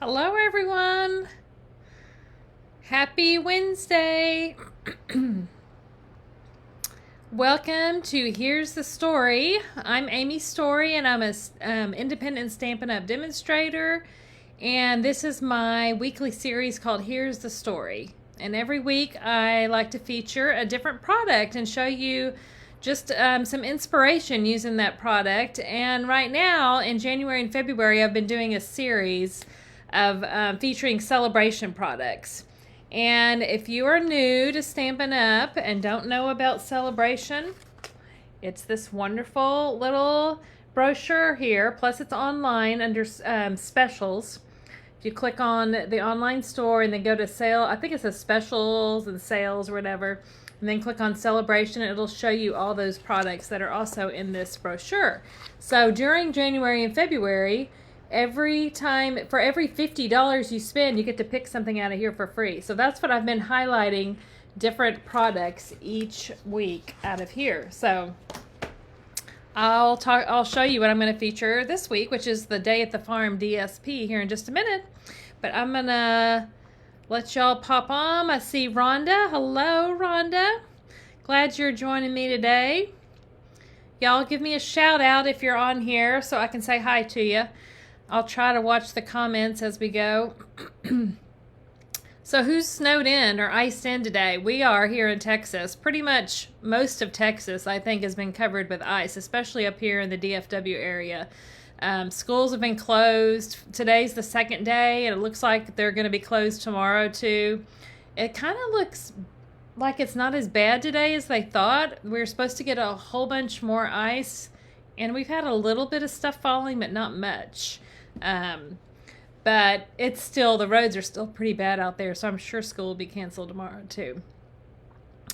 Hello, everyone. Happy Wednesday. Welcome to Here's the Story. I'm Amy Storrie, and I'm a independent Stampin' Up! Demonstrator. And this is my weekly series called Here's the Story. And every week I like to feature a different product and show you just some inspiration using that product. And right now, in January and February, I've been doing a series of featuring Sale-a-Bration products. And if you are new to Stampin' Up! And don't know about Sale-a-Bration, it's this wonderful little brochure here, plus it's online under specials. If you click on the online store and then go to sale, I think it says specials and sales or whatever, and then click on Sale-a-Bration, it'll show you all those products that are also in this brochure. So during January and February, for every $50 you spend, you get to pick something out of here for free. So that's what I've been highlighting, different products each week out of here. So I'll show you what I'm going to feature this week, which is the Day at the Farm DSP here in just a minute. But I'm going to let y'all pop on. I see Rhonda. Hello, Rhonda. Glad you're joining me today. Y'all give me a shout out if you're on here so I can say hi to you. I'll try to watch the comments as we go. So who's snowed in or iced in today? We are here in Texas. Pretty much most of Texas, I think, has been covered with ice, especially up here in the DFW area. Schools have been closed. Today's the second day, and it looks like they're going to be closed tomorrow, too. It kind of looks like it's not as bad today as they thought. We were supposed to get a whole bunch more ice, and we've had a little bit of stuff falling, but not much. But it's still, the roads are still pretty bad out there, so I'm sure school will be canceled tomorrow too.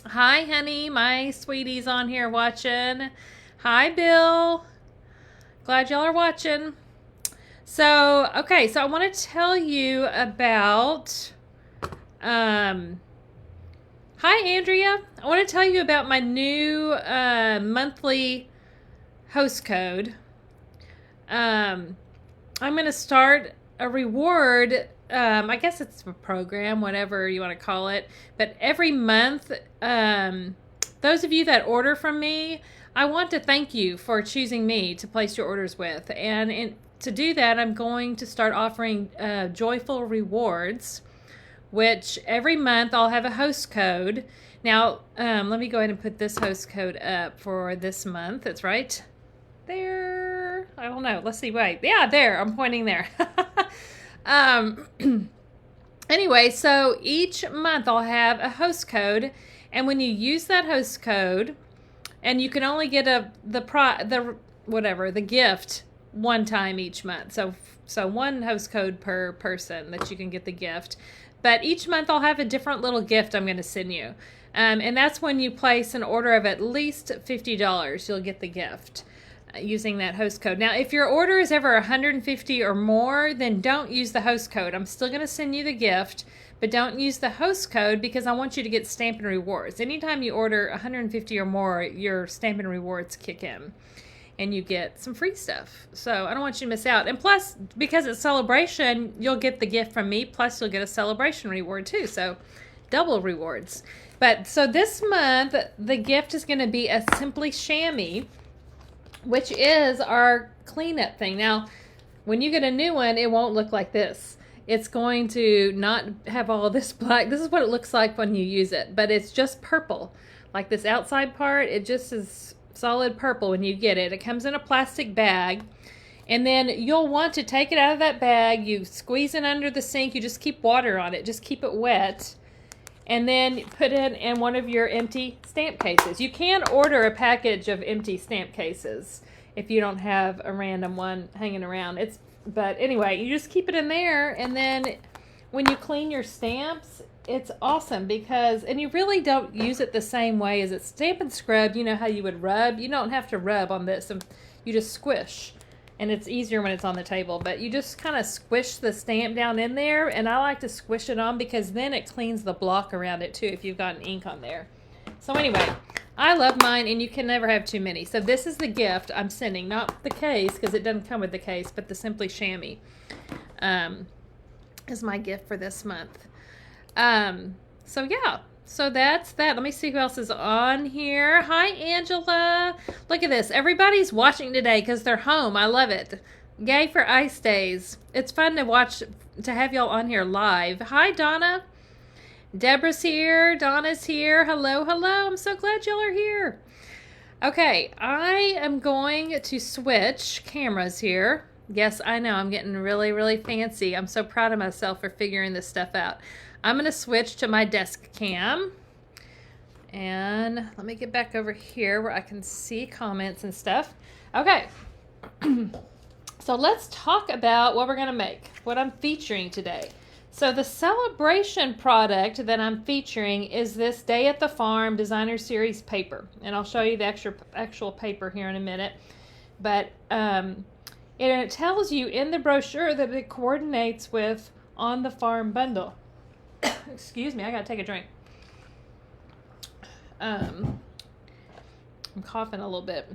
Hi, honey, my sweetie's on here watching. Hi, Bill. Glad y'all are watching. So, okay, so I want to tell you about, hi, Andrea. I want to tell you about my new monthly host code. I'm going to start a reward, I guess it's a program, whatever you want to call it, but every month, those of you that order from me, I want to thank you for choosing me to place your orders with, and to do that, I'm going to start offering joyful rewards, which every month I'll have a host code. Now, let me go ahead and put this host code up for this month. It's right there. I don't know. Let's see. Wait. Yeah, there. I'm pointing there. Anyway, so each month I'll have a host code, and when you use that host code, and you can only get the gift one time each month. So one host code per person that you can get the gift. But each month I'll have a different little gift I'm going to send you. And that's when you place an order of at least $50, you'll get the gift using that host code. Now, if your order is ever $150 or more, then don't use the host code. I'm still going to send you the gift, but don't use the host code because I want you to get Stampin' Rewards. Anytime you order $150 or more, your Stampin' Rewards kick in and you get some free stuff. So I don't want you to miss out. And plus, because it's Sale-a-Bration, you'll get the gift from me, plus you'll get a Sale-a-Bration reward too. So double rewards. But so this month, the gift is going to be a Simply Chamois, which is our cleanup thing. Now, when you get a new one, it won't look like this. It's going to not have all this black. This is what it looks like when you use it, but it's just purple. Like this outside part, it just is solid purple when you get it. It comes in a plastic bag, and then you'll want to take it out of that bag. You squeeze it under the sink. You just keep water on it. Just keep it wet. And then put it in one of your empty stamp cases. You can order a package of empty stamp cases if you don't have a random one hanging around. But anyway, you just keep it in there, and then when you clean your stamps, it's awesome because, and you really don't use it the same way as it's Stampin' Scrub. You know how you would rub? You don't have to rub on this, and you just squish. And it's easier when it's on the table, but you just kind of squish the stamp down in there, and I like to squish it on because then it cleans the block around it too if you've got an ink on there. So anyway, I love mine, and you can never have too many. So this is the gift I'm sending, not the case because it doesn't come with the case, but the Simply Chamois. is my gift for this month. So yeah, so that's that. Let me see who else is on here. Hi, Angela. Look at this. Everybody's watching today because they're home. I love it. Yay for ice days. It's fun to watch, to have y'all on here live. Hi, Donna. Deborah's here. Donna's here. Hello, hello. I'm so glad y'all are here. Okay, I am going to switch cameras here. Yes, I know. I'm getting really, really fancy. I'm so proud of myself for figuring this stuff out. I'm going to switch to my desk cam. And let me get back over here where I can see comments and stuff. Okay. So let's talk about what we're going to make, what I'm featuring today. So the Sale-a-Bration product that I'm featuring is this Day at the Farm Designer Series paper. And I'll show you the actual paper here in a minute. But it tells you in the brochure that it coordinates with On the Farm bundle. Excuse me, I gotta take a drink. I'm coughing a little bit.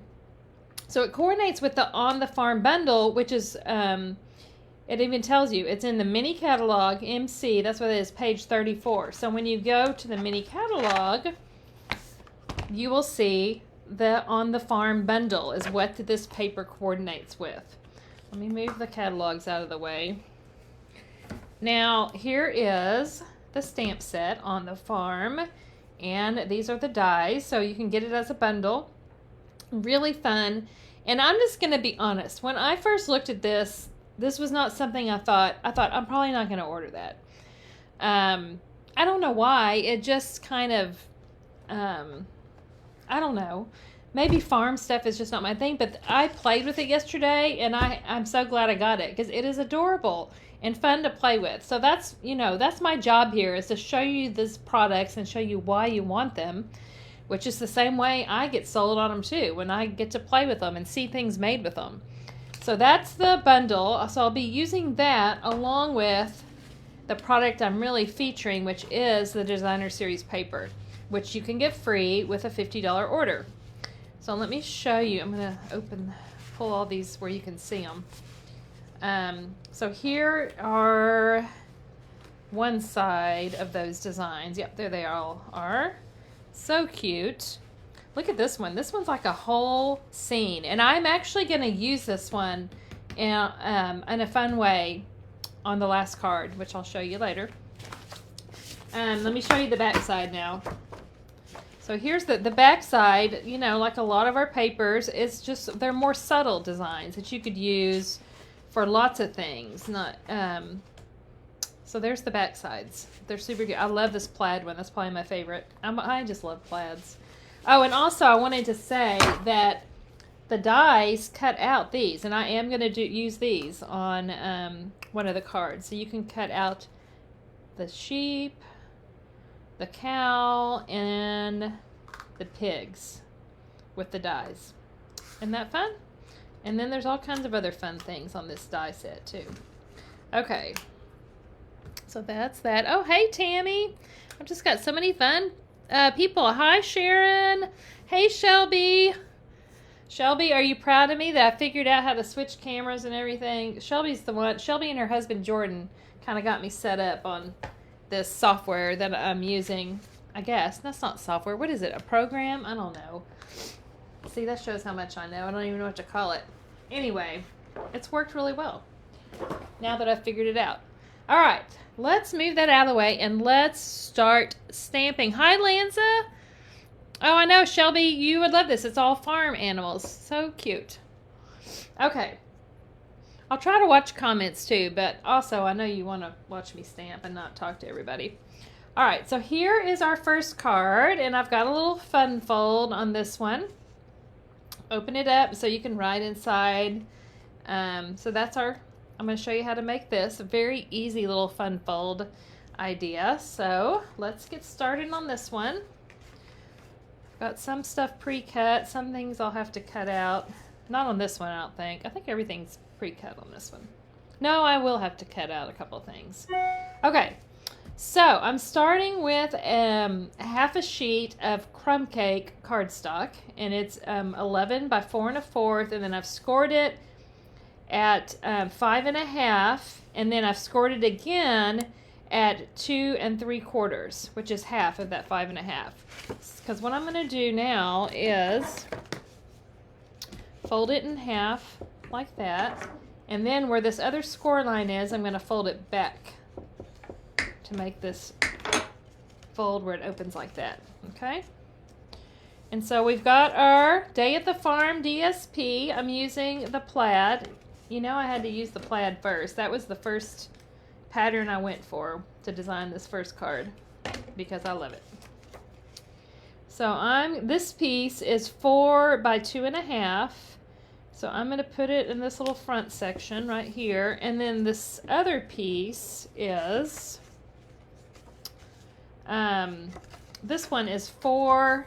So it coordinates with the On the Farm bundle, which is, it even tells you, it's in the mini catalog, MC, that's what it is, page 34. So when you go to the mini catalog, you will see the On the Farm bundle is what this paper coordinates with. Let me move the catalogs out of the way. Now, here is the stamp set On the Farm, and these are the dies, so you can get it as a bundle. Really fun. And I'm just going to be honest. When I first looked at this was not something I thought I'm probably not going to order that. I don't know why. It just kind of, I don't know. Maybe farm stuff is just not my thing, but I played with it yesterday, and I'm so glad I got it because it is adorable and fun to play with. So that's, that's my job here, is to show you these products and show you why you want them, which is the same way I get sold on them too, when I get to play with them and see things made with them. So that's the bundle. So I'll be using that along with the product I'm really featuring, which is the Designer Series paper, which you can get free with a $50 order. So let me show you. I'm going to pull all these where you can see them. So here are one side of those designs. Yep, there they all are. So cute. Look at this one. This one's like a whole scene. And I'm actually going to use this one in a fun way on the last card, which I'll show you later. Let me show you the back side now. So here's the back side, like a lot of our papers, it's just, they're more subtle designs that you could use for lots of things. So there's the back sides. They're super good. I love this plaid one. That's probably my favorite. I just love plaids. Oh, and also I wanted to say that the dies cut out these, and I am going to use these on one of the cards. So you can cut out the sheep, the cow, and the pigs with the dies. Isn't that fun? And then there's all kinds of other fun things on this die set too. Okay. So that's that. Oh, hey, Tammy. I've just got so many fun people. Hi, Sharon. Hey, Shelby. Shelby, are you proud of me that I figured out how to switch cameras and everything? Shelby's the one. Shelby and her husband, Jordan, kind of got me set up on this software that I'm using. I guess. That's not software. What is it? A program? I don't know. See, that shows how much I know. I don't even know what to call it. Anyway, it's worked really well now that I've figured it out. All right. Let's move that out of the way and let's start stamping. Hi, Lanza. Oh, I know, Shelby, you would love this. It's all farm animals. So cute. Okay. I'll try to watch comments too, but also I know you want to watch me stamp and not talk to everybody. All right, so here is our first card, and I've got a little fun fold on this one. Open it up so you can write inside. So that's I'm going to show you how to make this. A very easy little fun fold idea. So let's get started on this one. Got some stuff pre-cut. Some things I'll have to cut out. Not on this one, I don't think. I think everything's pre-cut on this one. No, I will have to cut out a couple things. Okay, so I'm starting with half a sheet of crumb cake cardstock, and it's 11 by 4 1/4, and then I've scored it at 5.5, and then I've scored it again at 2 3/4, which is half of that 5.5. Because what I'm going to do now is fold it in half like that, and then where this other score line is, I'm going to fold it back to make this fold where it opens like that. Okay? And so we've got our Day at the Farm DSP. I'm using the plaid. You know, I had to use the plaid first. That was the first pattern I went for to design this first card because I love it. So this piece is 4 by 2.5. So I'm going to put it in this little front section right here. And then this other piece is, this one is 4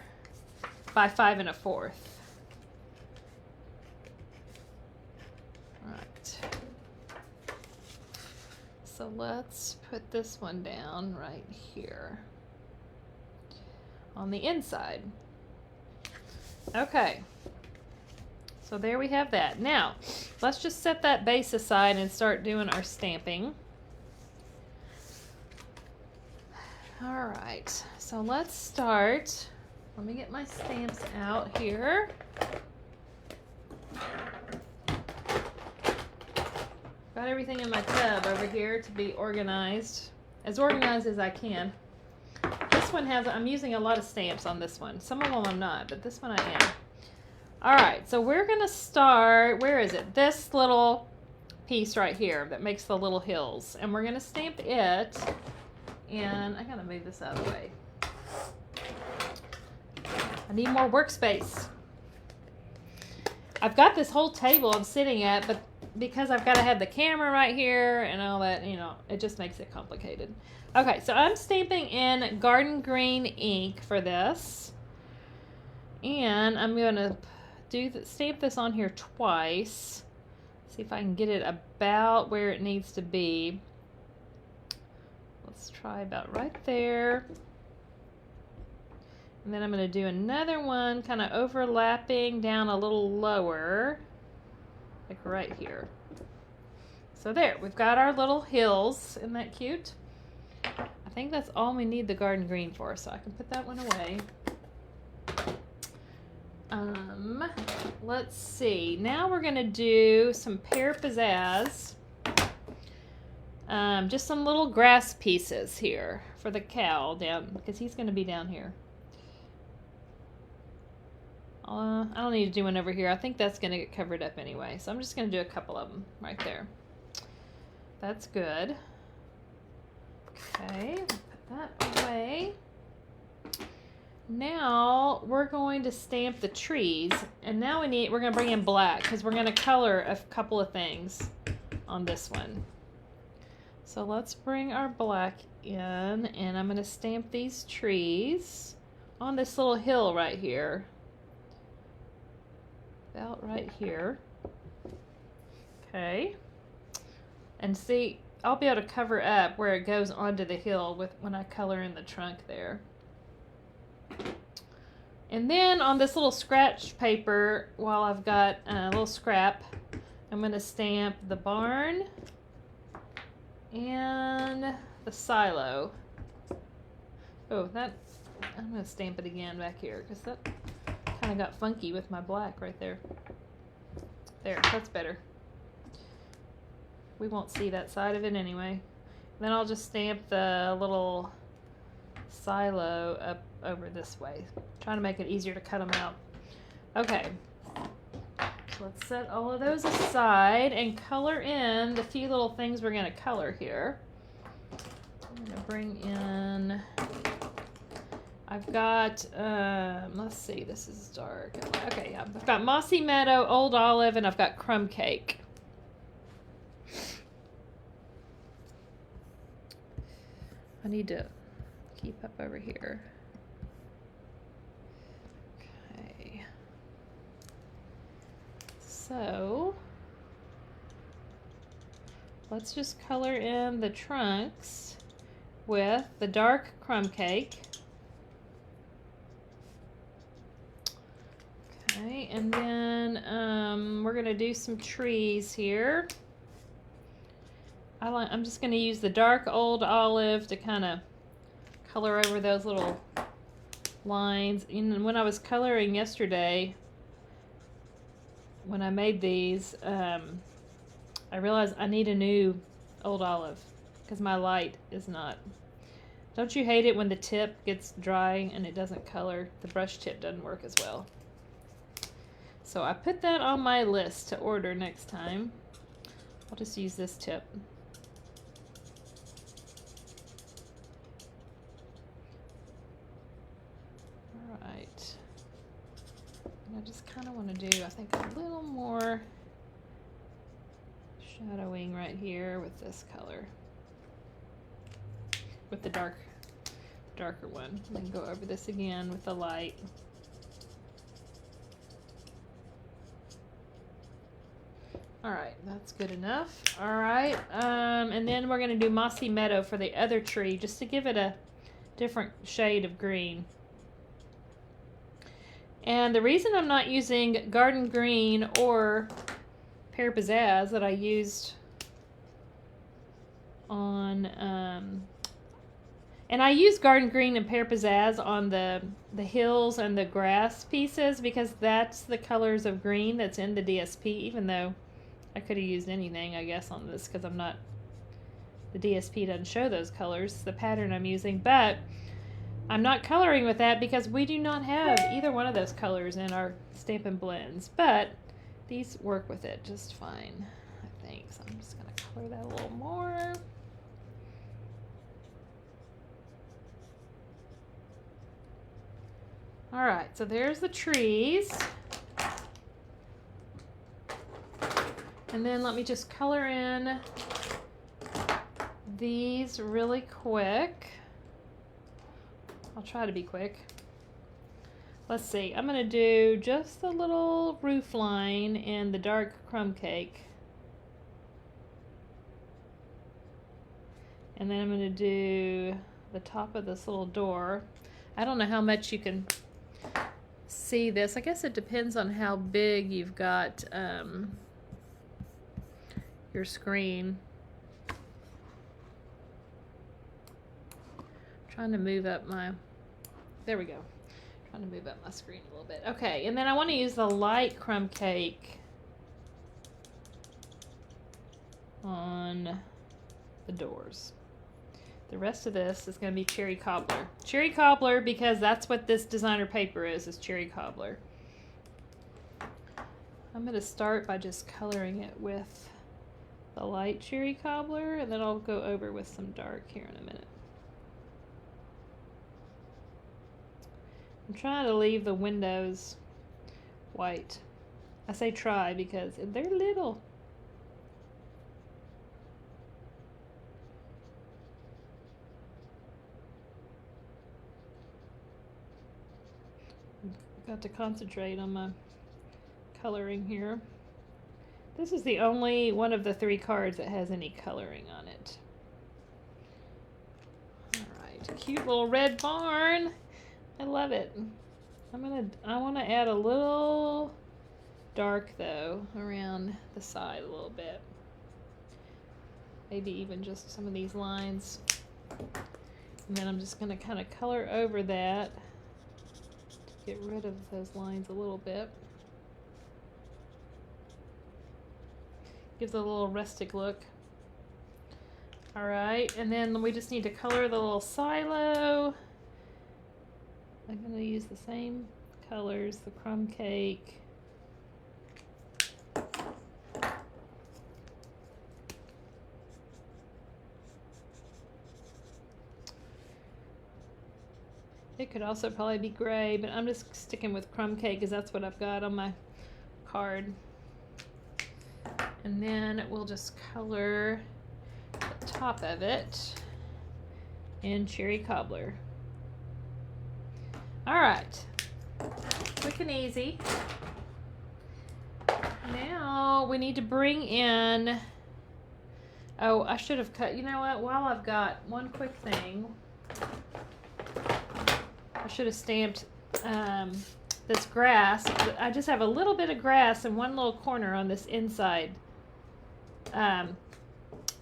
by 5 1/4. Right. So let's put this one down right here on the inside. Okay. So there we have that. Now, let's just set that base aside and start doing our stamping. All right. So let's start. Let me get my stamps out here. Got everything in my tub over here to be organized as I can. This one has, I'm using a lot of stamps on this one. Some of them I'm not, but this one I am. All right, so we're going to start, where is it? This little piece right here that makes the little hills. And we're going to stamp it, and I got to move this out of the way. I need more workspace. I've got this whole table I'm sitting at, but because I've got to have the camera right here and all that, you know, it just makes it complicated. Okay, so I'm stamping in garden green ink for this. And I'm going to stamp this on here twice. See if I can get it about where it needs to be. Let's try about right there. And then I'm going to do another one kind of overlapping down a little lower, like right here. So there, we've got our little hills. Isn't that cute? I think that's all we need the garden green for, so I can put that one away. Let's see. Now we're going to do some pear pizzazz. Just some little grass pieces here for the cow down, because he's going to be down here. I don't need to do one over here. I think that's going to get covered up anyway. So I'm just going to do a couple of them right there. That's good. Okay, put that away. Now we're going to stamp the trees. And now we're going to bring in black because we're going to color a couple of things on this one. So let's bring our black in, and I'm going to stamp these trees on this little hill right here. About right here. Okay. And see, I'll be able to cover up where it goes onto the hill when I color in the trunk there. And then on this little scratch paper, while I've got a little scrap, I'm going to stamp the barn and the silo. Oh, I'm going to stamp it again back here because that kind of got funky with my black right there. There, that's better. We won't see that side of it anyway. Then I'll just stamp the little silo up over this way. Trying to make it easier to cut them out. Okay. So let's set all of those aside and color in the few little things we're going to color here. I'm going to bring in... I've got, let's see, this is dark. Okay, yeah, I've got Mossy Meadow, Old Olive, and I've got Crumb Cake. I need to keep up over here. Okay. So, let's just color in the trunks with the dark Crumb Cake. Okay, and then we're gonna do some trees here. I'm just gonna use the dark old olive to kind of color over those little lines. And when I was coloring yesterday, when I made these, I realized I need a new old olive because my light is not. Don't you hate it when the tip gets dry and it doesn't color? The brush tip doesn't work as well. So I put that on my list to order next time. I'll just use this tip. All right. And I just kind of want to do, I think, a little more shadowing right here with this color. With the darker one. And then go over this again with the light. All right, that's good enough. All right, and then we're gonna do Mossy Meadow for the other tree just to give it a different shade of green. And the reason I'm not using Garden Green or Pear Pizzazz that I used on, and I use Garden Green and Pear Pizzazz on the hills and the grass pieces because that's the colors of green that's in the DSP, even though I could have used anything, I guess, on this because the DSP doesn't show those colors, the pattern I'm using, but I'm not coloring with that because we do not have either one of those colors in our Stampin' Blends, but these work with it just fine, I think. So I'm just going to color that a little more. All right, so there's the trees. And then let me just color in these really quick. I'll try to be quick. Let's see, I'm gonna do just a little roof line in the dark crumb cake. And then I'm gonna do the top of this little door. I don't know how much you can see this. I guess it depends on how big you've got your screen. Trying to move up my, there we go. Trying to move up my screen a little bit. Okay, and then I want to use the light crumb cake on the doors. The rest of this is going to be cherry cobbler. Cherry cobbler because that's what this designer paper is cherry cobbler. I'm going to start by just coloring it with the light cherry cobbler, and then I'll go over with some dark here in a minute. I'm trying to leave the windows white. I say try because they're little. Got to concentrate on my coloring here. This is the only one of the 3 cards that has any coloring on it. Alright, cute little red barn. I love it. I want to add a little dark though around the side a little bit. Maybe even just some of these lines. And then I'm just going to kind of color over that to get rid of those lines a little bit. Gives it a little rustic look. Alright, and then we just need to color the little silo. I'm going to use the same colors, the crumb cake. It could also probably be gray, but I'm just sticking with crumb cake because that's what I've got on my card. And then we'll just color the top of it in cherry cobbler. All right, quick and easy. Now we need to bring in, oh, I should have cut, you know what, while I've got one quick thing, I should have stamped this grass. I just have a little bit of grass in one little corner on this inside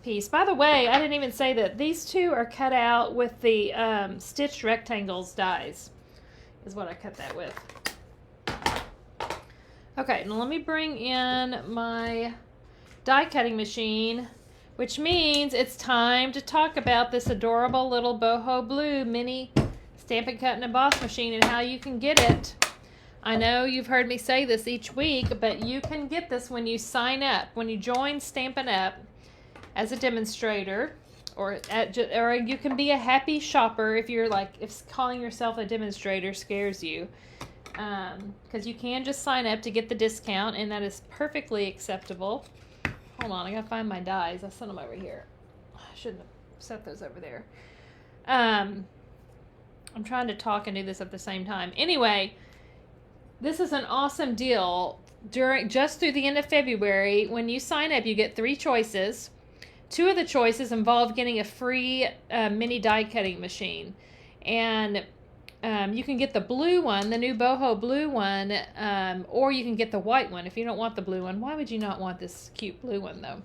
piece. By the way, I didn't even say that these two are cut out with the stitched rectangles dies, is what I cut that with. Okay, now let me bring in my die cutting machine, which means it's time to talk about this adorable little boho blue mini Stampin' Cut and Emboss machine and how you can get it. I know you've heard me say this each week, but you can get this when you sign up, when you join Stampin' Up as a demonstrator, or you can be a happy shopper if you're like, if calling yourself a demonstrator scares you. Because you can just sign up to get the discount, and that is perfectly acceptable. Hold on, I gotta find my dies. I sent them over here. I shouldn't have set those over there. I'm trying to talk and do this at the same time. Anyway, this is an awesome deal. Just through the end of February, when you sign up, you get 3 choices. 2 of the choices involve getting a free mini die cutting machine, and you can get the blue one, the new boho blue one, or you can get the white one if you don't want the blue one. Why would you not want this cute blue one though?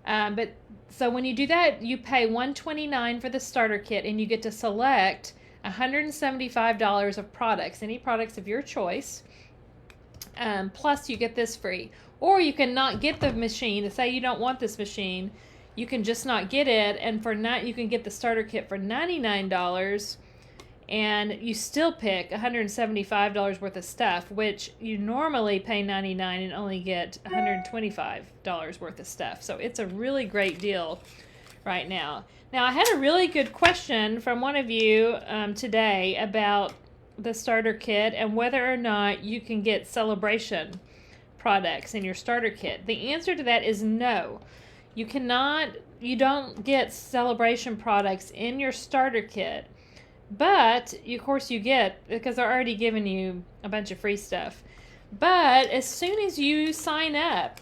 But so when you do that, you pay $129 for the starter kit, and you get to select $175 of products, any products of your choice. Plus you get this free. Or you can not get the machine. Say you don't want this machine, you can just not get it, and you can get the starter kit for $99. And you still pick $175 worth of stuff, which you normally pay $99 and only get $125 worth of stuff. So it's a really great deal right now. Now, I had a really good question from one of you today about the starter kit and whether or not you can get Sale-a-Bration products in your starter kit. The answer to that is no. You cannot. You don't get Sale-a-Bration products in your starter kit. But, of course, you get, because they're already giving you a bunch of free stuff. But as soon as you sign up,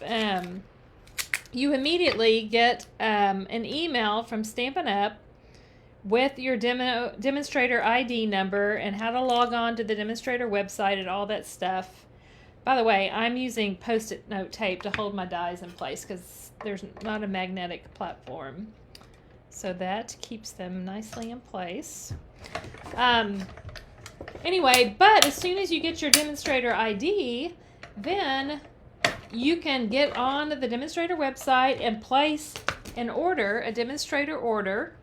you immediately get an email from Stampin' Up! With your demonstrator ID number and how to log on to the demonstrator website and all that stuff. By the way, I'm using Post-it note tape to hold my dies in place because there's not a magnetic platform. So that keeps them nicely in place. Anyway, but as soon as you get your demonstrator ID, then you can get on the demonstrator website and place an order, a demonstrator order.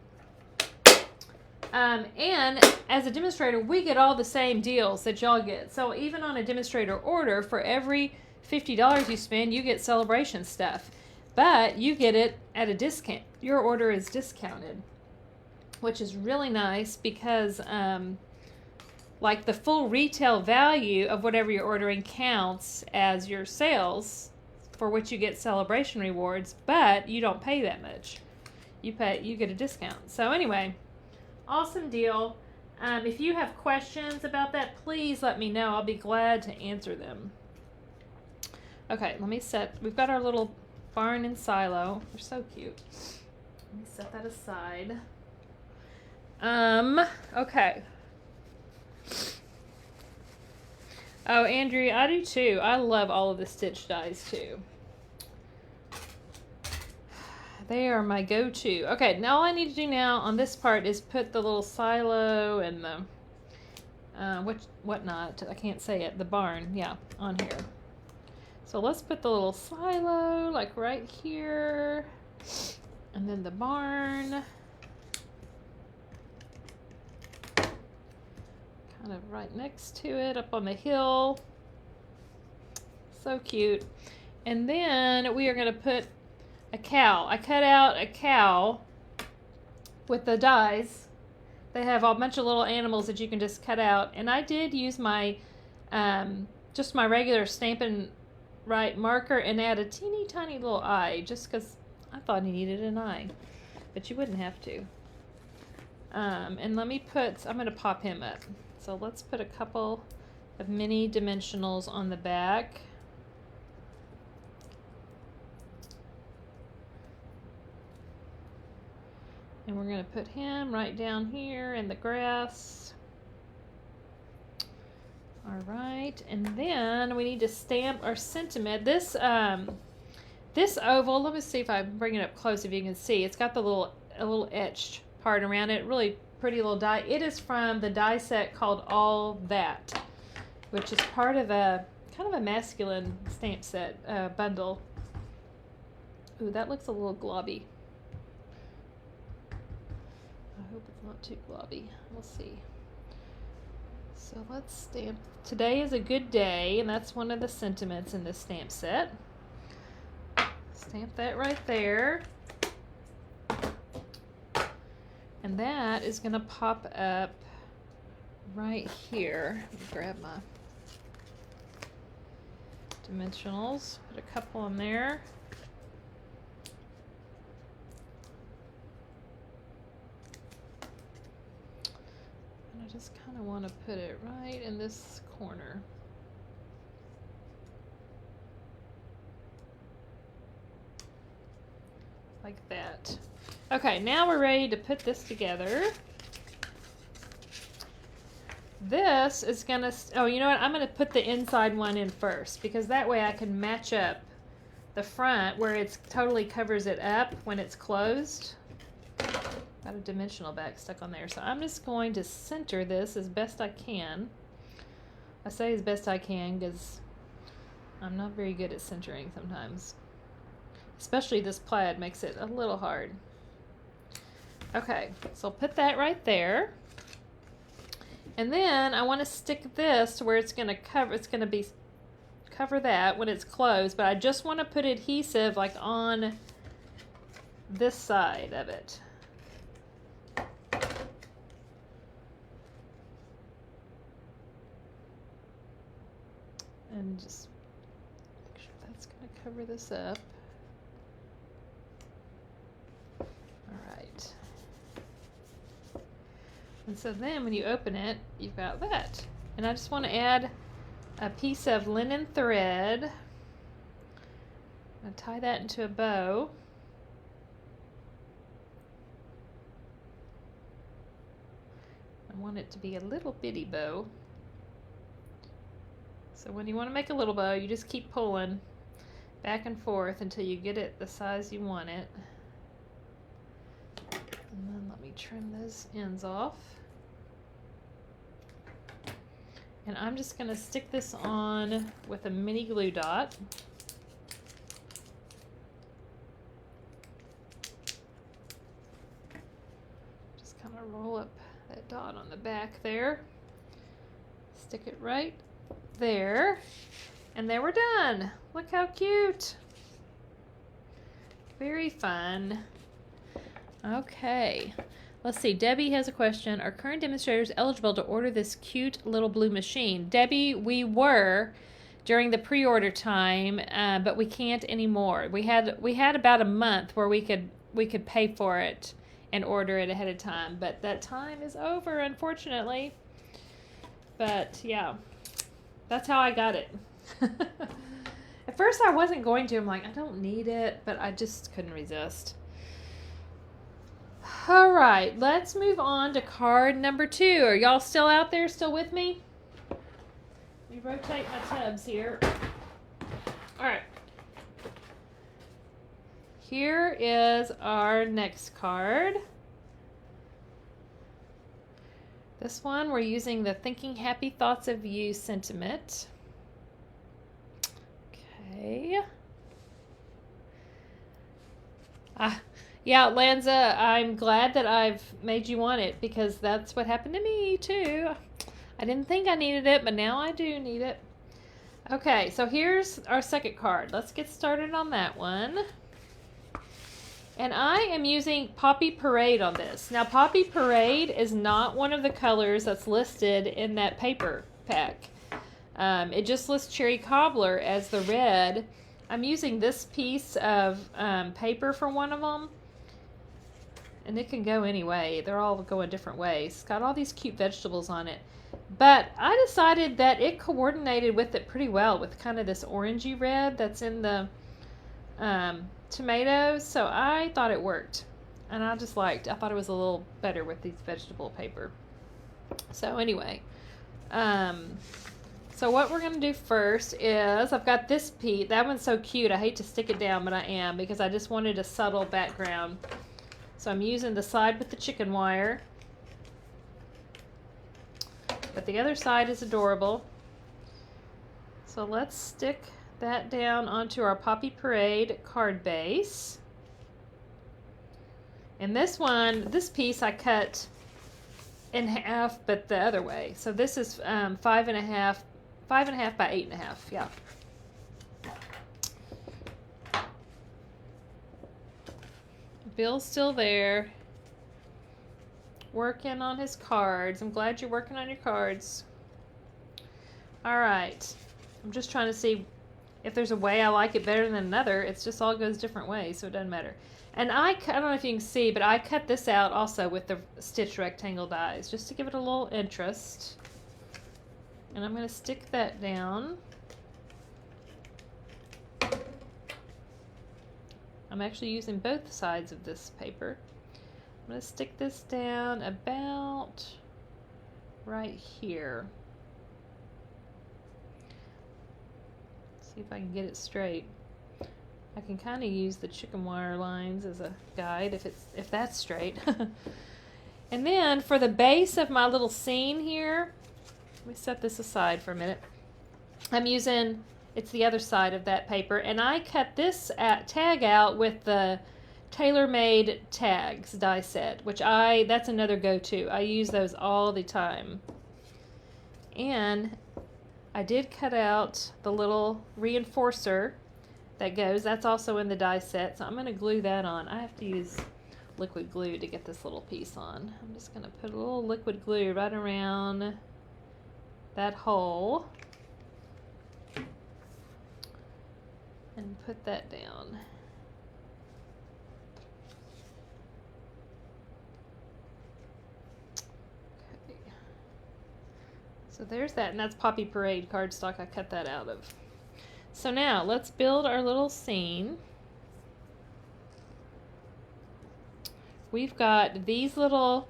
And as a demonstrator, we get all the same deals that y'all get. So even on a demonstrator order, for every $50 you spend, you get Sale-a-Bration stuff. But you get it at a discount. Your order is discounted, which is really nice because like the full retail value of whatever you're ordering counts as your sales, for which you get Sale-a-Bration rewards, but you don't pay that much. You get a discount. So anyway, awesome deal. If you have questions about that, please let me know. I'll be glad to answer them. Okay, let me we've got our little barn and silo. They're so cute. Let me set that aside. Okay. Oh, Andrea, I do too. I love all of the stitch dies too. They are my go-to. Okay, now all I need to do now on this part is put the little silo and the whatnot. I can't say it. The barn, yeah, on here. So let's put the little silo like right here, and then the barn kind of right next to it, up on the hill. So cute. And then we are going to put a cow. I cut out a cow with the dies. They have a bunch of little animals that you can just cut out. And I did use my just my regular Stampin' Right marker and add a teeny tiny little eye just because I thought he needed an eye. But you wouldn't have to. And let me I'm going to pop him up. So let's put a couple of mini dimensionals on the back. And we're going to put him right down here in the grass. All right, and then we need to stamp our sentiment. This oval, let me see if I bring it up close if you can see. It's got a little etched part around it. Really pretty little die. It is from the die set called All That, which is part of a kind of a masculine stamp set bundle. Ooh, that looks a little globby. I hope it's not too globby. We'll see. So let's stamp. Today is a good day, and that's one of the sentiments in this stamp set. Stamp that right there. And that is going to pop up right here. Let me grab my dimensionals, put a couple in there. And I just kind of want to put it right in this corner. Like that. Okay, now we're ready to put this together. This is gonna, oh, you know what? I'm gonna put the inside one in first because that way I can match up the front where it's totally covers it up when it's closed. Got a dimensional back stuck on there. So I'm just going to center this as best I can. I say as best I can because I'm not very good at centering sometimes. Especially this plaid makes it a little hard. Okay, so I'll put that right there. And then I want to stick this to where it's going to cover that when it's closed, but I just want to put adhesive like on this side of it. And just make sure that's going to cover this up. Alright. And so then when you open it, you've got that. And I just want to add a piece of linen thread. I'm going to tie that into a bow. I want it to be a little bitty bow. So when you want to make a little bow, you just keep pulling back and forth until you get it the size you want it. And then let me trim those ends off. And I'm just going to stick this on with a mini glue dot. Just kind of roll up that dot on the back there. Stick it right there. And there we're done. Look how cute. Very fun. Okay. Let's see. Debbie has a question. Are current demonstrators eligible to order this cute little blue machine? Debbie, we were during the pre-order time, but we can't anymore. We had about a month where we could pay for it and order it ahead of time, but that time is over, unfortunately. But yeah, that's how I got it. At first I wasn't going to. I'm like, I don't need it, but I just couldn't resist. All right, let's move on to card number 2. Are y'all still out there, still with me? Let me rotate my tubs here. All right. Here is our next card. This one, we're using the Thinking Happy Thoughts of You sentiment. Okay. Yeah, Lanza, I'm glad that I've made you want it because that's what happened to me too. I didn't think I needed it, but now I do need it. Okay, so here's our second card. Let's get started on that one. And I am using Poppy Parade on this. Now, Poppy Parade is not one of the colors that's listed in that paper pack. It just lists Cherry Cobbler as the red. I'm using this piece of paper for one of them. And it can go any way. They're all going different ways. It's got all these cute vegetables on it. But I decided that it coordinated with it pretty well with kind of this orangey red that's in the tomatoes. So I thought it worked. And I thought it was a little better with these vegetable paper. So anyway, So what we're going to do first is, I've got this piece. That one's so cute. I hate to stick it down, but I am, because I just wanted a subtle background. So I'm using the side with the chicken wire. But the other side is adorable. So let's stick that down onto our Poppy Parade card base. And this one, this piece I cut in half, but the other way. So this is 5.5 by 8.5, yeah. Bill's still there, working on his cards. I'm glad you're working on your cards. All right, I'm just trying to see if there's a way I like it better than another. It's just all goes different ways, so it doesn't matter. And I don't know if you can see, but I cut this out also with the stitch rectangle dies, just to give it a little interest. And I'm going to stick that down. I'm actually using both sides of this paper. I'm going to stick this down about right here. See if I can get it straight. I can kind of use the chicken wire lines as a guide if that's straight. And then for the base of my little scene here, let me set this aside for a minute. I'm using, it's the other side of that paper, and I cut this tag out with the tailor-made tags die set, which that's another go-to. I use those all the time. And I did cut out the little reinforcer that goes. That's also in the die set, so I'm going to glue that on. I have to use liquid glue to get this little piece on. I'm just going to put a little liquid glue right around that hole and put that down. Okay. So there's that, and that's Poppy Parade cardstock. I cut that out of. So now let's build our little scene. We've got these little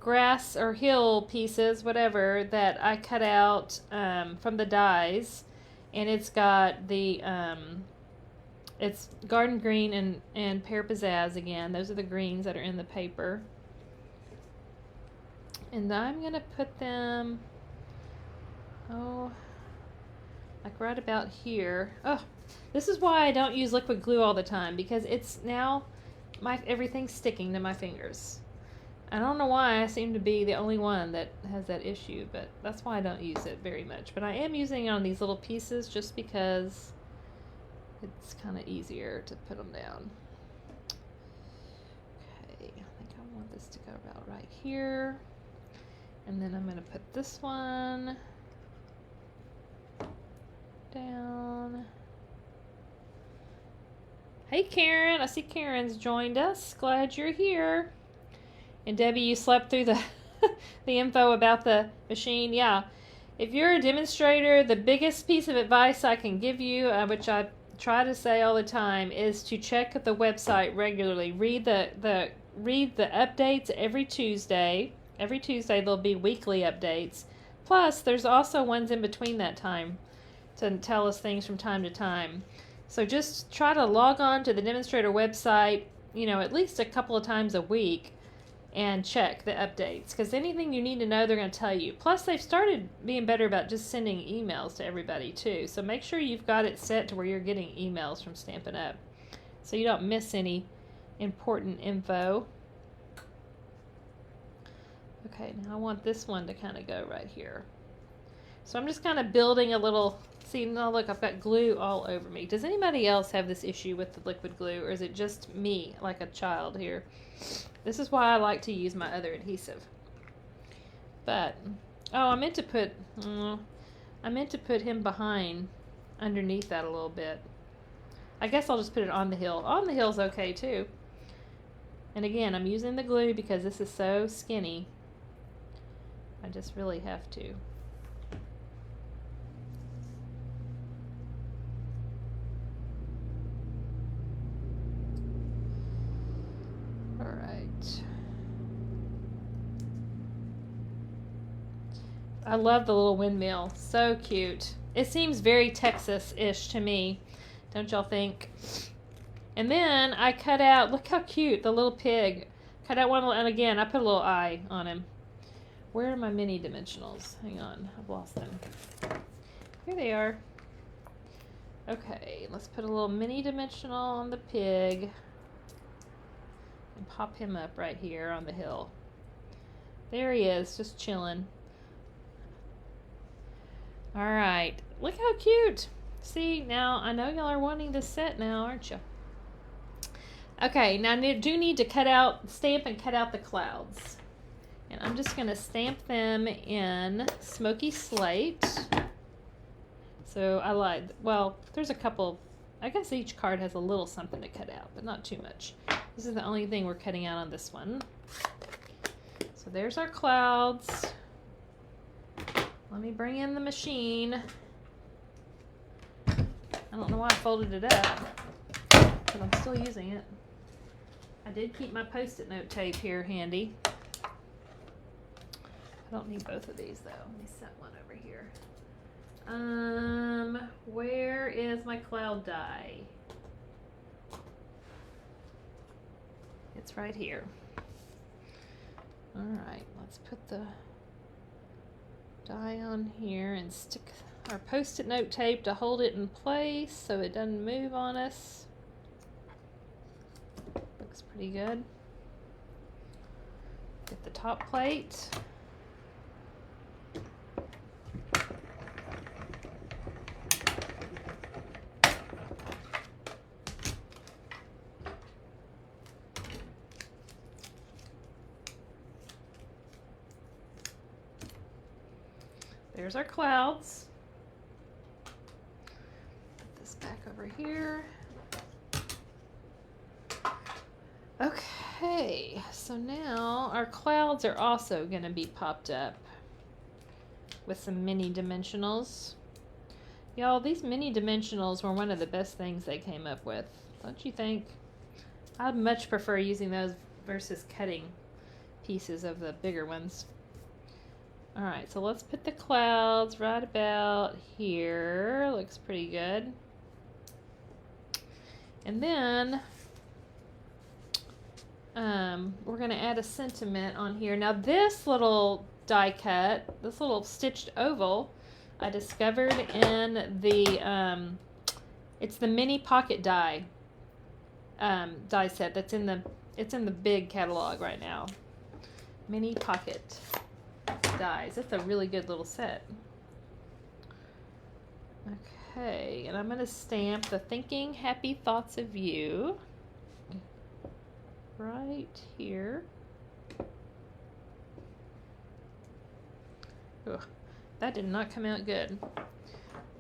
grass or hill pieces, whatever, that I cut out from the dies, and it's got the it's garden green and pear pizzazz again. Those are the greens that are in the paper, and I'm gonna put them like right about here. Oh, this is why I don't use liquid glue all the time, because it's now everything's sticking to my fingers. I don't know why I seem to be the only one that has that issue, but that's why I don't use it very much. But I am using it on these little pieces just because it's kind of easier to put them down. Okay, I think I want this to go about right here. And then I'm going to put this one down. Hey Karen, I see Karen's joined us. Glad you're here. And Debbie, you slept through the the info about the machine. Yeah, if you're a demonstrator, the biggest piece of advice I can give you, which I try to say all the time, is to check the website regularly. Read the updates every Tuesday. Every Tuesday there'll be weekly updates. Plus, there's also ones in between that time to tell us things from time to time. So just try to log on to the demonstrator website, at least a couple of times a week, and check the updates, because anything you need to know, they're going to tell you. Plus, they've started being better about just sending emails to everybody too. So make sure you've got it set to where you're getting emails from Stampin' Up, so you don't miss any important info. Okay, now I want this one to kind of go right here. So I'm just kind of building a little. See, now look, I've got glue all over me. Does anybody else have this issue with the liquid glue, or is it just me, like a child here? This is why I like to use my other adhesive. But, oh, I meant to put him behind, underneath that a little bit. I guess I'll just put it on the hill. On the hill's okay too. And again, I'm using the glue because this is so skinny. I just really have to. I love the little windmill. So cute. It seems very Texas-ish to me. Don't y'all think? And then I cut out, look how cute, the little pig. Cut out one, and again, I put a little eye on him. Where are my mini dimensionals? Hang on, I've lost them. Here they are. Okay, let's put a little mini dimensional on the pig. And pop him up right here on the hill. There he is, just chilling. Alright, look how cute. See, now I know y'all are wanting this set now, aren't you? Okay, now I do need to stamp and cut out the clouds. And I'm just going to stamp them in smoky slate. So I lied. Well, there's a couple. I guess each card has a little something to cut out, but not too much. This is the only thing we're cutting out on this one. So there's our clouds. Let me bring in the machine. I don't know why I folded it up, but I'm still using it. I did keep my Post-it note tape here handy. I don't need both of these though. Let me set one over here. Where is my cloud die? It's right here. All right, let's put the die on here and stick our Post-it note tape to hold it in place so it doesn't move on us. Looks pretty good. Get the top plate. There's our clouds. Put this back over here. Okay, so now our clouds are also going to be popped up with some mini dimensionals. Y'all, these mini dimensionals were one of the best things they came up with, don't you think? I'd much prefer using those versus cutting pieces of the bigger ones. Alright, so let's put the clouds right about here. Looks pretty good. And then we're going to add a sentiment on here. Now this little die cut, this little stitched oval, I discovered in the, it's the mini pocket die set that's in the big catalog right now. Mini pocket dies. It's a really good little set. Okay, and I'm going to stamp the Thinking Happy Thoughts of You right here. Ugh, that did not come out good.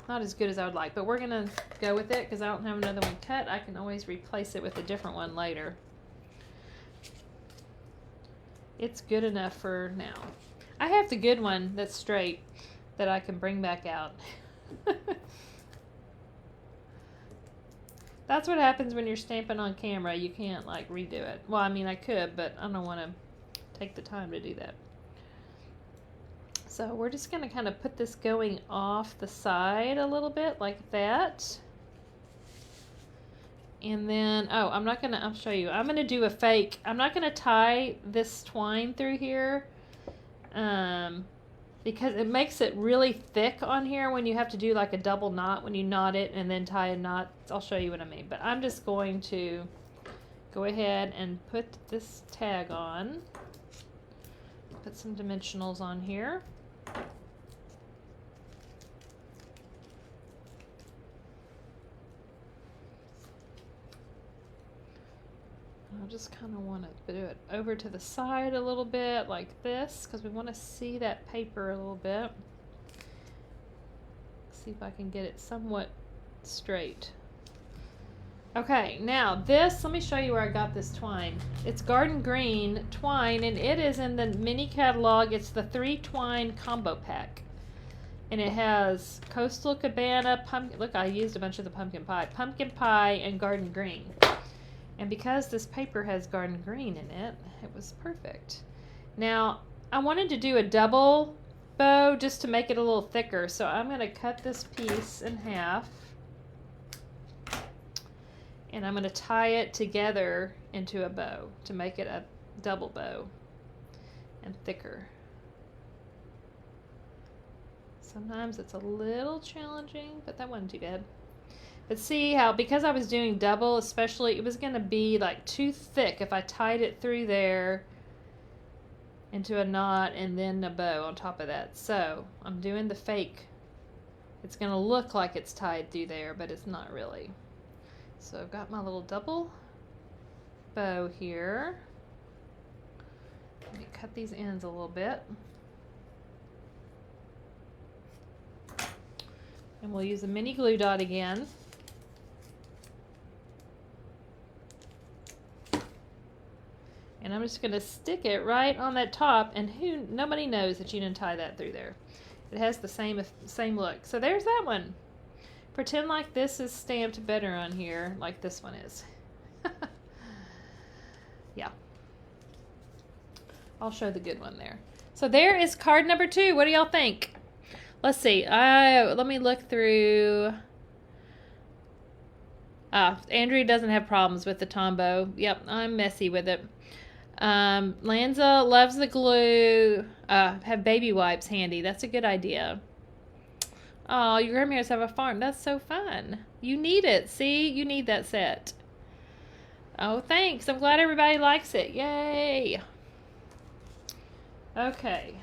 Not as good as I would like, but we're going to go with it because I don't have another one cut. I can always replace it with a different one later. It's good enough for now. I have the good one that's straight that I can bring back out. That's what happens when you're stamping on camera. You can't like redo it. Well, I mean I could, but I don't want to take the time to do that. So we're just going to kind of put this going off the side a little bit like that. And then, oh, I'll show you. I'm going to do a fake. I'm not going to tie this twine through here. Because it makes it really thick on here when you have to do like a double knot when you knot it and then tie a knot. I'll show you what I mean, but I'm just going to go ahead and put this tag on, put some dimensionals on here. I just kind of want to do it over to the side a little bit like this because we want to see that paper a little bit. See if I can get it somewhat straight. Okay, now this, let me show you where I got this twine. It's garden green twine and it is in the mini catalog. It's the 3 twine combo pack. And it has Coastal Cabana, pumpkin, look, I used a bunch of the pumpkin pie, and garden green. And because this paper has garden green in it, it was perfect. Now, I wanted to do a double bow just to make it a little thicker. So I'm going to cut this piece in half. And I'm going to tie it together into a bow to make it a double bow and thicker. Sometimes it's a little challenging, but that wasn't too bad. But see how, because I was doing double, especially, it was going to be like too thick if I tied it through there into a knot and then a bow on top of that. So I'm doing the fake. It's going to look like it's tied through there, but it's not really. So I've got my little double bow here. Let me cut these ends a little bit. And we'll use a mini glue dot again. And I'm just going to stick it right on that top, and nobody knows that you didn't tie that through there. It has the same look. So there's that one. Pretend like this is stamped better on here, like this one is. Yeah. I'll show the good one there. So there is card number 2. What do y'all think? Let's see. Let me look through. Andrew doesn't have problems with the Tombow. Yep, I'm messy with it. Lanza loves the glue. Have baby wipes handy. That's a good idea. Oh, your grandparents have a farm. That's so fun. You need it. See? You need that set. Oh, thanks. I'm glad everybody likes it. Yay. Okay.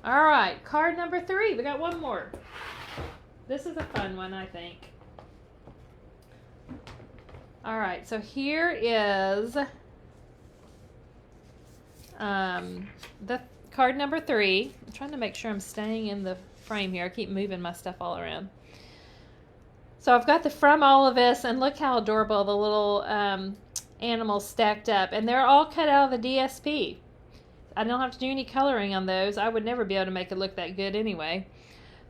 All right. Card number 3. We got one more. This is a fun one, I think. All right. So here is the card number 3. I'm trying to make sure I'm staying in the frame here. I keep moving my stuff all around. So I've got the From All of Us, and look how adorable the little animals stacked up. And they're all cut out of the DSP. I don't have to do any coloring on those. I would never be able to make it look that good anyway.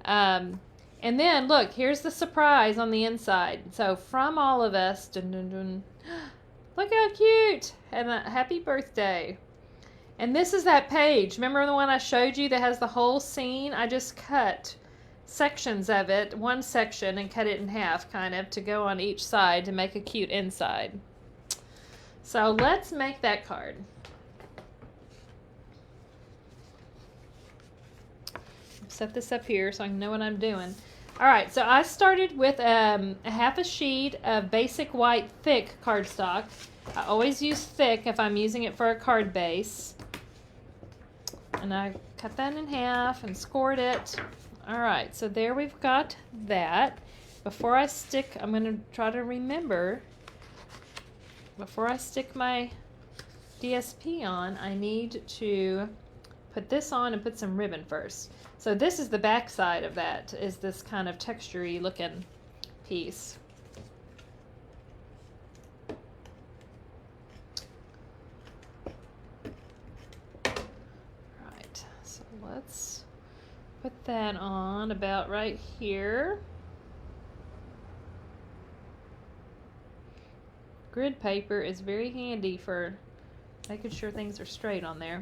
And then, look, here's the surprise on the inside. So, From All of Us. Dun, dun, dun. Look how cute. And happy birthday. And this is that page. Remember the one I showed you that has the whole scene? I just cut sections of it, one section, and cut it in half, kind of, to go on each side to make a cute inside. So let's make that card. Set this up here so I can know what I'm doing. All right, so I started with a half a sheet of basic white thick cardstock. I always use thick if I'm using it for a card base. And I cut that in half and scored it. All right, so there we've got that. Before I stick, I'm going to try to remember, before I stick my DSP on, I need to put this on and put some ribbon first. So this is the back side of that, is this kind of texture-y looking piece. Right, so let's put that on about right here. Grid paper is very handy for making sure things are straight on there.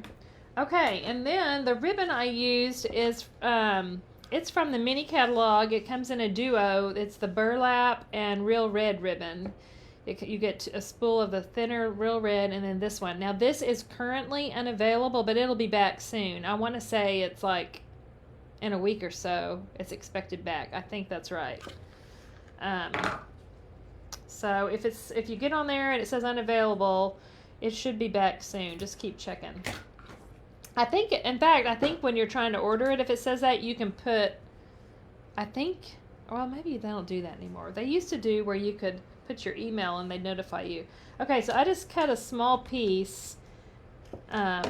Okay, and then the ribbon I used is, it's from the mini catalog. It comes in a duo. It's the burlap and real red ribbon. You get a spool of the thinner real red and then this one. Now this is currently unavailable, but it'll be back soon. I want to say it's like in a week or so it's expected back. I think that's right. So if you get on there and it says unavailable, it should be back soon. Just keep checking. I think, in fact, I think when you're trying to order it, if it says that, you can put, I think, well, maybe they don't do that anymore. They used to do where you could put your email and they'd notify you. Okay, so I just cut a small piece to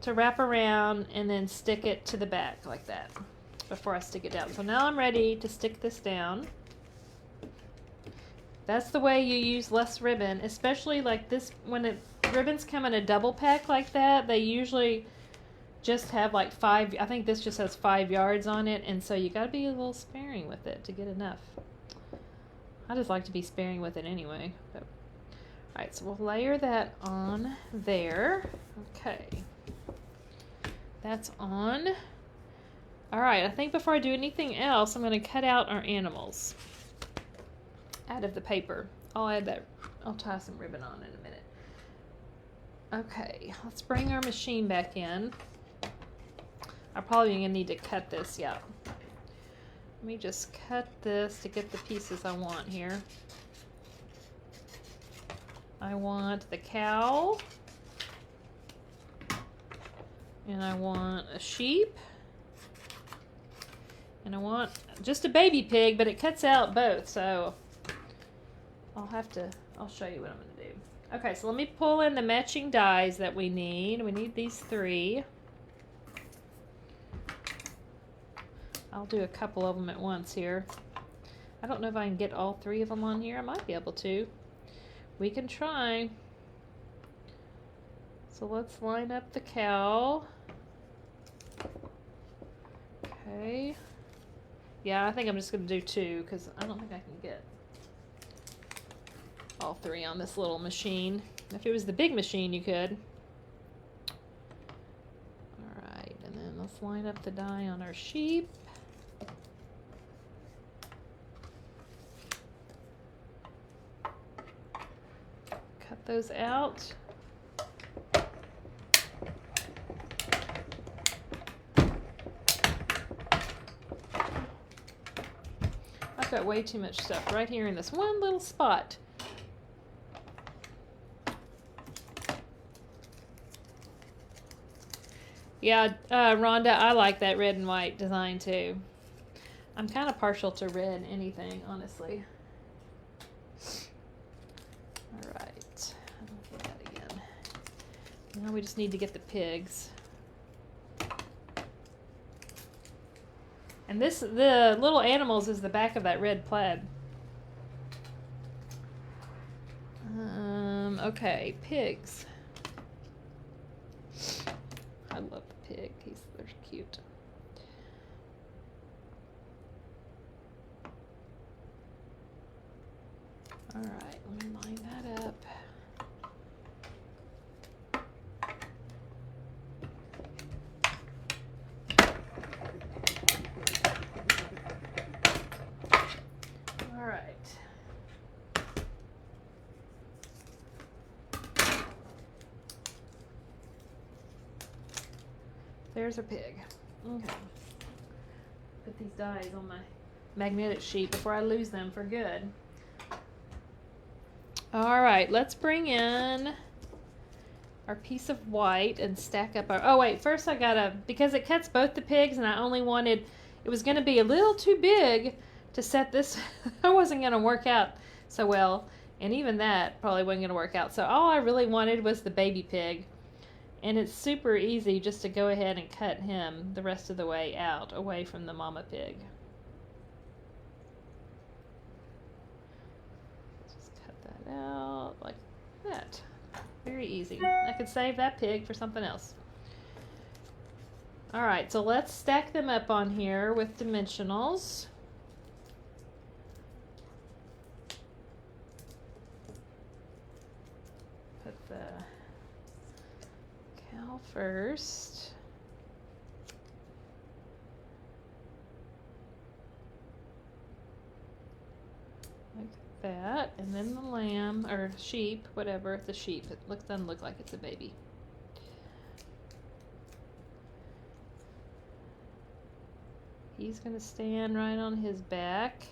wrap around and then stick it to the back like that before I stick it down. So now I'm ready to stick this down. That's the way you use less ribbon, especially like this, when ribbons come in a double pack like that, they usually just have like 5, I think this just has 5 yards on it, and so you got to be a little sparing with it to get enough. I just like to be sparing with it anyway. But, all right, so we'll layer that on there. Okay. That's on. All right, I think before I do anything else, I'm going to cut out our animals out of the paper. I'll tie some ribbon on in a minute. Okay, let's bring our machine back in. I'm probably going to need to cut this, yeah. Let me just cut this to get the pieces I want here. I want the cow. And I want a sheep. And I want just a baby pig, but it cuts out both, so I'll show you what I'm going to do. Okay, so let me pull in the matching dies that we need. We need these 3. I'll do a couple of them at once here. I don't know if I can get all 3 of them on here. I might be able to. We can try. So let's line up the cow. Okay. Yeah, I think I'm just going to do 2 because I don't think I can get all 3 on this little machine. If it was the big machine, you could. Alright, and then let's line up the die on our sheep. Cut those out. I've got way too much stuff right here in this one little spot. Yeah, Rhonda, I like that red and white design too. I'm kind of partial to red anything, honestly. Alright, I'll do that again. Now we just need to get the pigs. And the little animals is the back of that red plaid. Okay, pigs. I love the pig. They're cute. All right, let me line that up. All right. There's a pig. Okay. Put these dies on my magnetic sheet before I lose them for good. All right, let's bring in our piece of white and stack up our, oh wait, first I gotta, because it cuts both the pigs and I only wanted, it was gonna be a little too big to set this, I wasn't gonna work out so well, and even that probably wasn't gonna work out. So all I really wanted was the baby pig. And it's super easy just to go ahead and cut him the rest of the way out, away from the mama pig. Just cut that out like that. Very easy. I could save that pig for something else. Alright, so let's stack them up on here with dimensionals. Put the cow first. Like that. And then the lamb, or sheep, whatever, the sheep. It doesn't look like it's a baby. He's going to stand right on his back.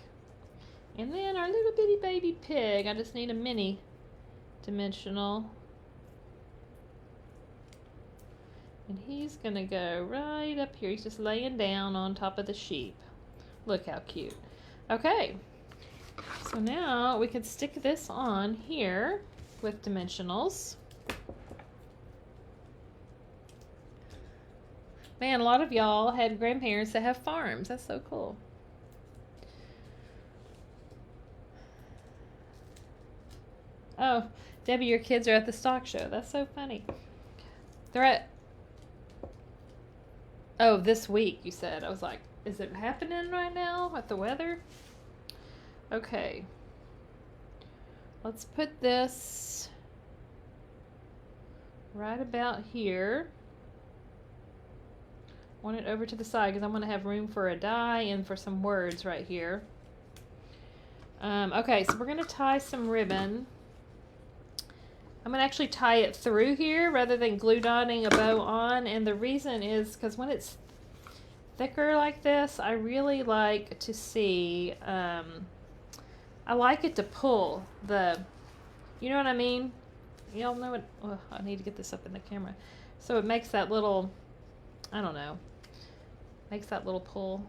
And then our little bitty baby pig. I just need a mini dimensional. And he's going to go right up here. He's just laying down on top of the sheep. Look how cute. Okay. So now we can stick this on here with dimensionals. Man, a lot of y'all had grandparents that have farms. That's so cool. Oh, Debbie, your kids are at the stock show. That's so funny. They're at... Oh, this week, you said. I was like, is it happening right now with the weather? Okay. Let's put this right about here. want it over to the side because I'm going to have room for a die and for some words right here. Okay, so we're going to tie some ribbon. I'm going to actually tie it through here rather than glue dotting a bow on, and the reason is because when it's thicker like this, I really like to see, I like it to pull the, you know what I mean? Y'all know what, oh, I need to get this up in the camera. So it makes that little, I don't know, makes that little pull.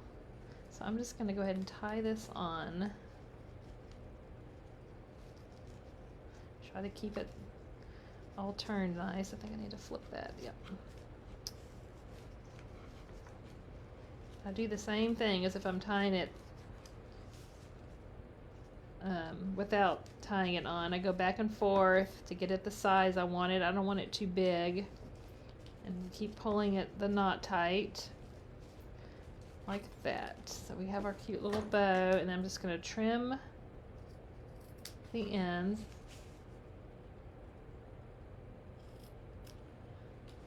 So I'm just going to go ahead and tie this on. Try to keep it all turned nice. I think I need to flip that. Yep. I do the same thing as if I'm tying it without tying it on. I go back and forth to get it the size I want it. I don't want it too big. And keep pulling it, the knot tight. Like that. So we have our cute little bow, and I'm just going to trim the ends.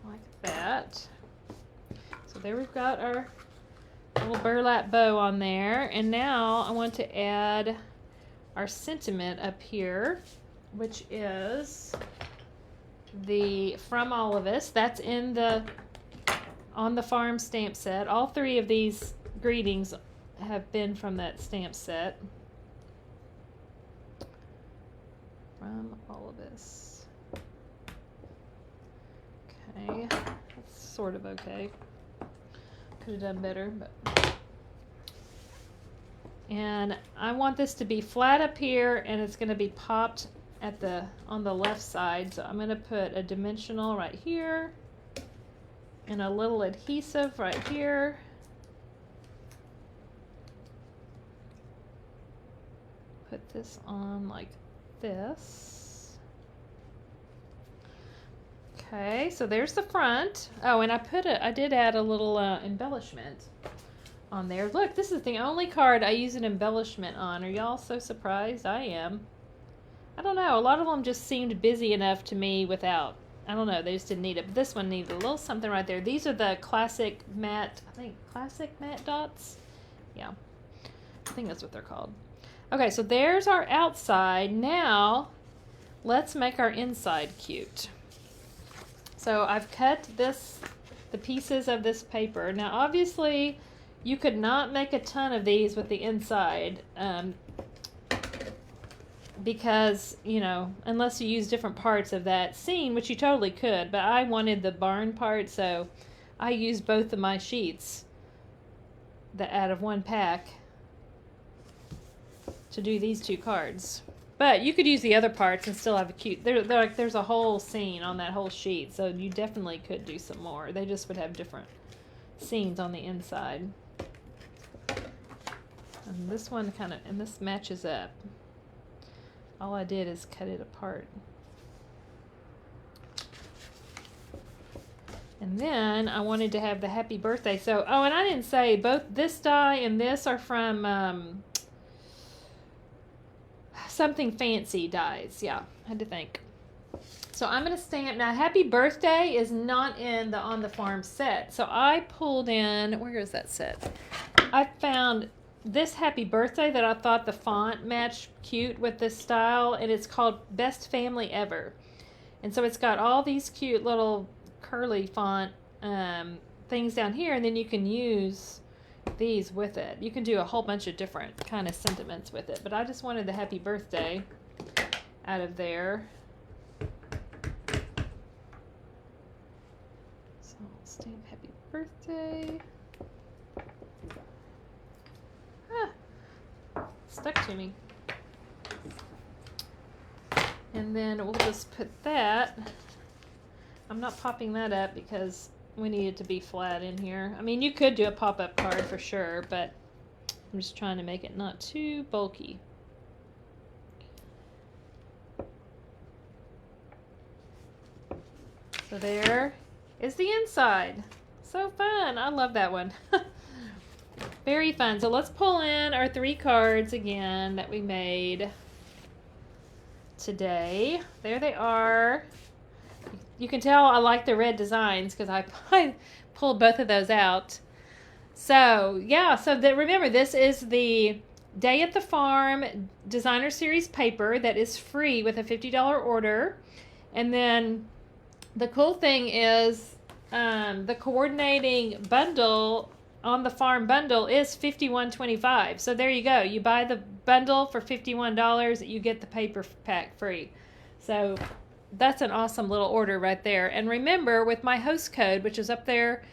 Like that. So there we've got our little burlap bow on there, and now I want to add our sentiment up here, which is the From All of Us. That's in the on the farm stamp set. All three of these greetings have been from that stamp set. From All of Us. Okay, that's sort of okay. Could have done better, but. And I want this to be flat up here, and it's going to be popped at on the left side. So I'm going to put a dimensional right here, and a little adhesive right here. Put this on like this. Okay, so there's the front. Oh, and I did add a little embellishment on there. Look, this is the only card I use an embellishment on. Are y'all so surprised? I am. I don't know. A lot of them just seemed busy enough to me without. I don't know. They just didn't need it. But this one needed a little something right there. These are the classic matte, I think classic matte dots. Yeah. I think that's what they're called. Okay, so there's our outside. Now, let's make our inside cute. So I've cut the pieces of this paper. Now, obviously, you could not make a ton of these with the inside because, you know, unless you use different parts of that scene, which you totally could, but I wanted the barn part, so I used both of my sheets out of one pack to do these two cards. But you could use the other parts and still have a cute, there's a whole scene on that whole sheet, so you definitely could do some more. They just would have different scenes on the inside. And this one and this matches up. All I did is cut it apart. And then I wanted to have the happy birthday. So, oh, and I didn't say both this die and this are from Something Fancy dies. Yeah, I had to think. So I'm going to stamp. Now, happy birthday is not in the On the Farm set. So I pulled in, where is that set? I found this happy birthday that I thought the font matched cute with this style, and it's called Best Family Ever. And so it's got all these cute little curly font things down here, and then you can use these with it. You can do a whole bunch of different kind of sentiments with it, but I just wanted the happy birthday out of there. So I'll stamp happy birthday. Stuck to me. And then we'll just put that. I'm not popping that up because we need it to be flat in here. I mean, you could do a pop-up card for sure, but I'm just trying to make it not too bulky. So there is the inside. So fun. I love that one. Very fun. So let's pull in our 3 cards again that we made today. There they are. you can tell I like the red designs because I pulled both of those out. So, yeah, so remember, this is the Day at the Farm Designer Series paper that is free with a $50 order. And then the cool thing is the coordinating bundle on the farm bundle is $51.25. So there you go. You buy the bundle for $51, you get the paper pack free. So that's an awesome little order right there. And remember, with my host code, which is up there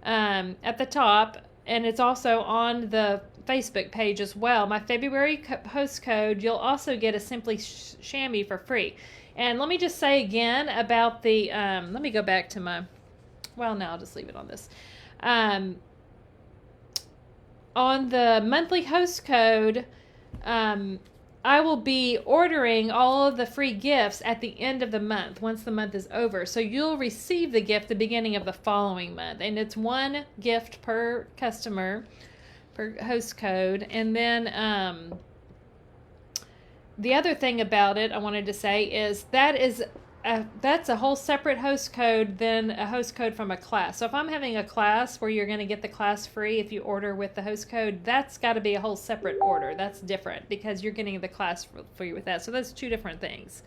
at the top, and it's also on the Facebook page as well, my February host code, you'll also get a Simply Chamois for free. And let me just say again about the, let me go back to my, well, no, I'll just leave it on this. On the monthly host code, I will be ordering all of the free gifts at the end of the month, once the month is over. So you'll receive the gift the beginning of the following month. And it's one gift per customer, per host code. And then the other thing about it I wanted to say is that's a whole separate host code than a host code from a class. So if I'm having a class where you're going to get the class free if you order with the host code, that's got to be a whole separate order. That's different because you're getting the class free with that. So that's two different things.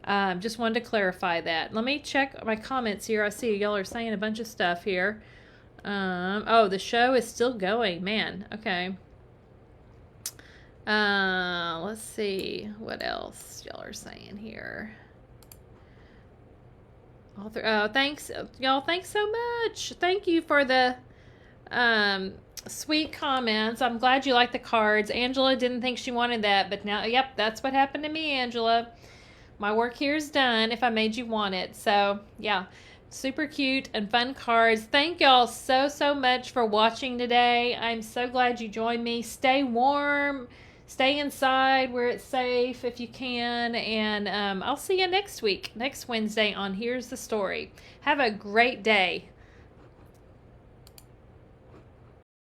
Just wanted to clarify that. Let me check my comments here. I see y'all are saying a bunch of stuff here. Oh, the show is still going. Man, okay. Let's see what else y'all are saying here. Thanks, y'all. Thanks so much. Thank you for the sweet comments. I'm glad you like the cards. Angela didn't think she wanted that, but now, yep, that's what happened to me, Angela. My work here is done if I made you want it. So, yeah, super cute and fun cards. Thank y'all so much for watching today. I'm so glad you joined me. Stay warm. Stay inside where it's safe if you can, and I'll see you next week, next Wednesday on Here's the Story. Have a great day.